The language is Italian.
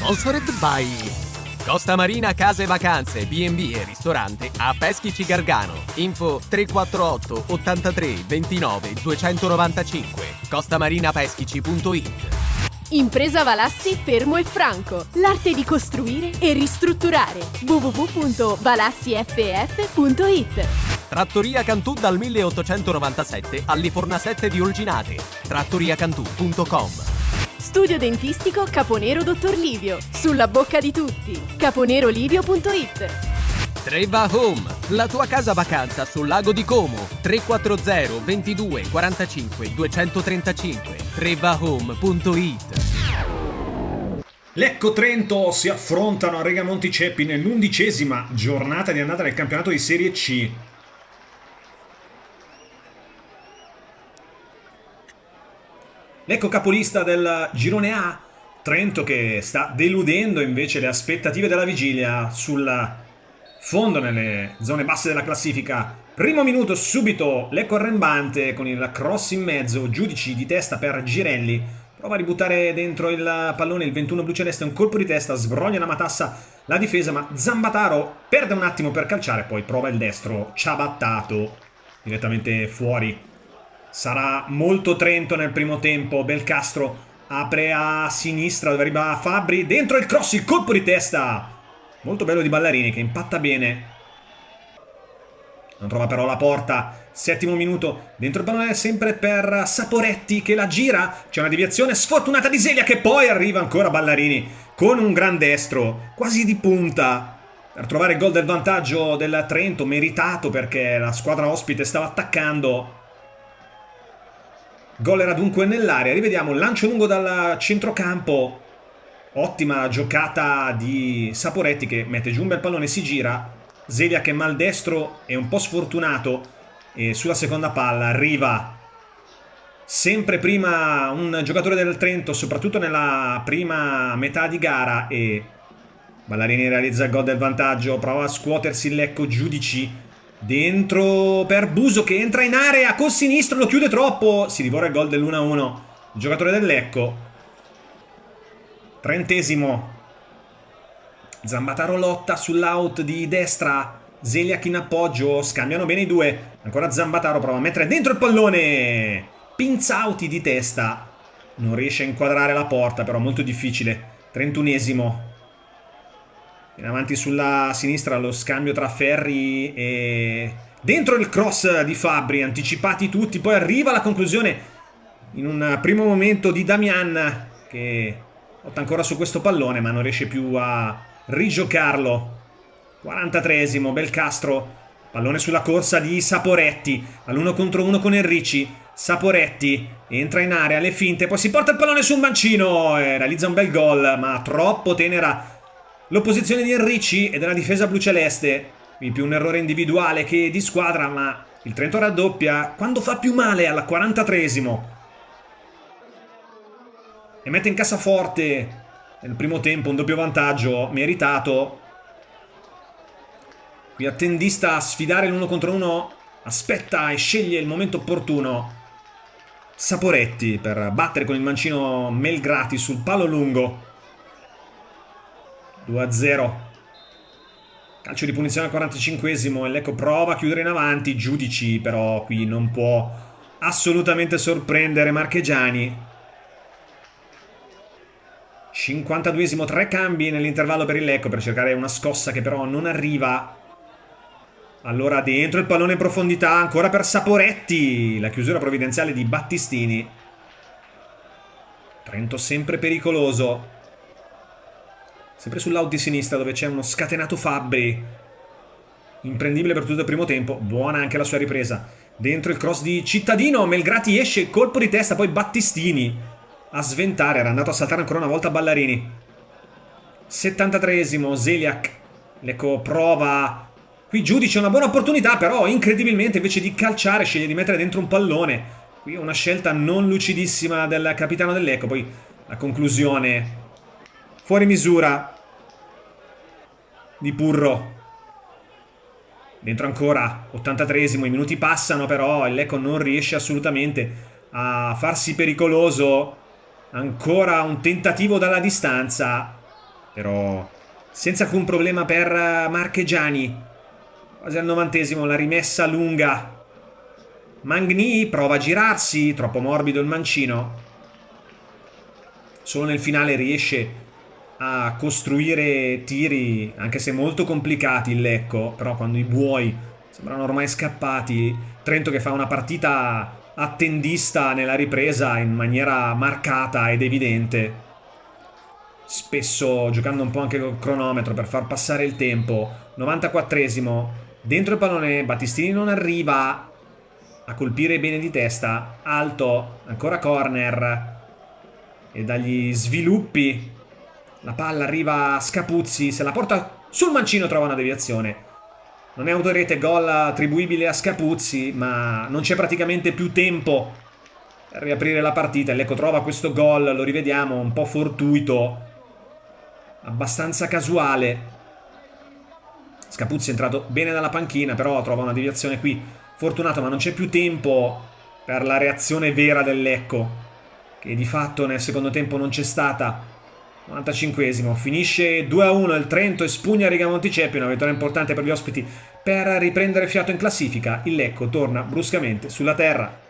Sponsored by Costa Marina Case Vacanze, B&B e ristorante a Peschici Gargano. Info 348 83 29 295 costamarinapeschici.it. Impresa Valassi Fermo e Franco. L'arte di costruire e ristrutturare. www.valassiff.it. Trattoria Cantù dal 1897 all'Ifornasette di Olginate. trattoriacantù.com. Studio dentistico Caponero Dottor Livio. Sulla bocca di tutti. caponerolivio.it. Treva Home, la tua casa vacanza sul lago di Como. 340 22 45 235 trevahome.it. Lecco Trento si affrontano a Rega Monticeppi nell'11ª giornata di andata del campionato di Serie C. Lecco capolista del girone A, Trento che sta deludendo invece le aspettative della vigilia sul fondo nelle zone basse della classifica. Primo minuto subito Lecco arrembante con il cross in mezzo, Giudici di testa per Girelli, prova a ributtare dentro il pallone il 21 blu celeste, un colpo di testa, sbroglia la matassa la difesa, ma Zambataro perde un attimo per calciare, poi prova il destro ciabattato direttamente fuori. Sarà molto Trento nel primo tempo. Belcastro apre a sinistra dove arriva Fabbri, dentro il cross, il colpo di testa molto bello di Ballarini che impatta bene, non trova però la porta. Settimo minuto, dentro il pallone sempre per Saporetti che la gira, c'è una deviazione sfortunata di Zelia che poi arriva ancora Ballarini con un gran destro quasi di punta per trovare il gol del vantaggio del Trento, meritato perché la squadra ospite stava attaccando. Gol era dunque nell'area. Rivediamo il lancio lungo dal centrocampo, ottima giocata di Saporetti che mette giù un bel pallone, si gira, Zelia che è maldestro e un po' sfortunato, e sulla seconda palla arriva sempre prima un giocatore del Trento, soprattutto nella prima metà di gara, e Ballarini realizza il gol del vantaggio. Prova a scuotersi il Lecco, Giudici dentro per Buso che entra in area col sinistro, lo chiude troppo, si divora il gol dell'1-1 il giocatore del Lecco. Trentesimo, Zambataro lotta sull'out di destra, Zeliak in appoggio, scambiano bene i due, ancora Zambataro prova a mettere dentro il pallone, Pinzauti di testa, non riesce a inquadrare la porta, però molto difficile. 31esimo, in avanti sulla sinistra lo scambio tra Ferri e dentro il cross di Fabbri, anticipati tutti, poi arriva la conclusione in un primo momento di Damian che lotta ancora su questo pallone ma non riesce più a rigiocarlo. 43esimo, Belcastro, pallone sulla corsa di Saporetti, all'1 contro 1 con Enrici. Saporetti entra in area, le finte, poi si porta il pallone sul mancino e realizza un bel gol, ma troppo tenera l'opposizione di Enrici e della difesa bluceleste. Qui più un errore individuale che di squadra, ma il Trento raddoppia quando fa più male al 43esimo e mette in cassaforte nel primo tempo un doppio vantaggio meritato. Qui attendista a sfidare l'1 contro 1, aspetta e sceglie il momento opportuno Saporetti per battere con il mancino Melgrati sul palo lungo. 2-0. Calcio di punizione al 45esimo e Lecco prova a chiudere in avanti, Giudici però qui non può assolutamente sorprendere Marchegiani. 52esimo, 3 cambi nell'intervallo per il Lecco per cercare una scossa che però non arriva. Allora dentro il pallone in profondità ancora per Saporetti, la chiusura provvidenziale di Battistini. Trento sempre pericoloso, sempre sull'out di sinistra dove c'è uno scatenato Fabbri, imprendibile per tutto il primo tempo, buona anche la sua ripresa. Dentro il cross di Cittadino, Melgrati esce, colpo di testa, poi Battistini a sventare, era andato a saltare ancora una volta Ballarini. 73esimo, Zeliak, Lecco prova, qui Giudice una buona opportunità, però incredibilmente invece di calciare sceglie di mettere dentro un pallone. Qui una scelta non lucidissima del capitano del Lecco, poi la conclusione fuori misura di Purro. Dentro ancora, 83esimo, i minuti passano però il Lecco non riesce assolutamente a farsi pericoloso. Ancora un tentativo dalla distanza, però senza alcun problema per Marchegiani. Quasi al 90esimo, la rimessa lunga. Magni prova a girarsi, troppo morbido il mancino. Solo nel finale riesce a costruire tiri, anche se molto complicati il Lecco, però quando i buoi sembrano ormai scappati. Trento che fa una partita attendista nella ripresa in maniera marcata ed evidente, spesso giocando un po' anche col cronometro per far passare il tempo. 94esimo, dentro il pallone, Battistini non arriva a colpire bene di testa, alto, ancora corner, e dagli sviluppi la palla arriva a Scapuzzi, se la porta sul mancino, trova una deviazione. Non è autorete, gol attribuibile a Scapuzzi, ma non c'è praticamente più tempo per riaprire la partita. Lecco trova questo gol, lo rivediamo, un po' fortuito, abbastanza casuale. Scapuzzi è entrato bene dalla panchina, però trova una deviazione qui, fortunato, ma non c'è più tempo per la reazione vera del Lecco, che di fatto nel secondo tempo non c'è stata. 95esimo, finisce 2-1, il Trento espugna Riga Monticeppi, una vittoria importante per gli ospiti per riprendere fiato in classifica. Il Lecco torna bruscamente sulla terra.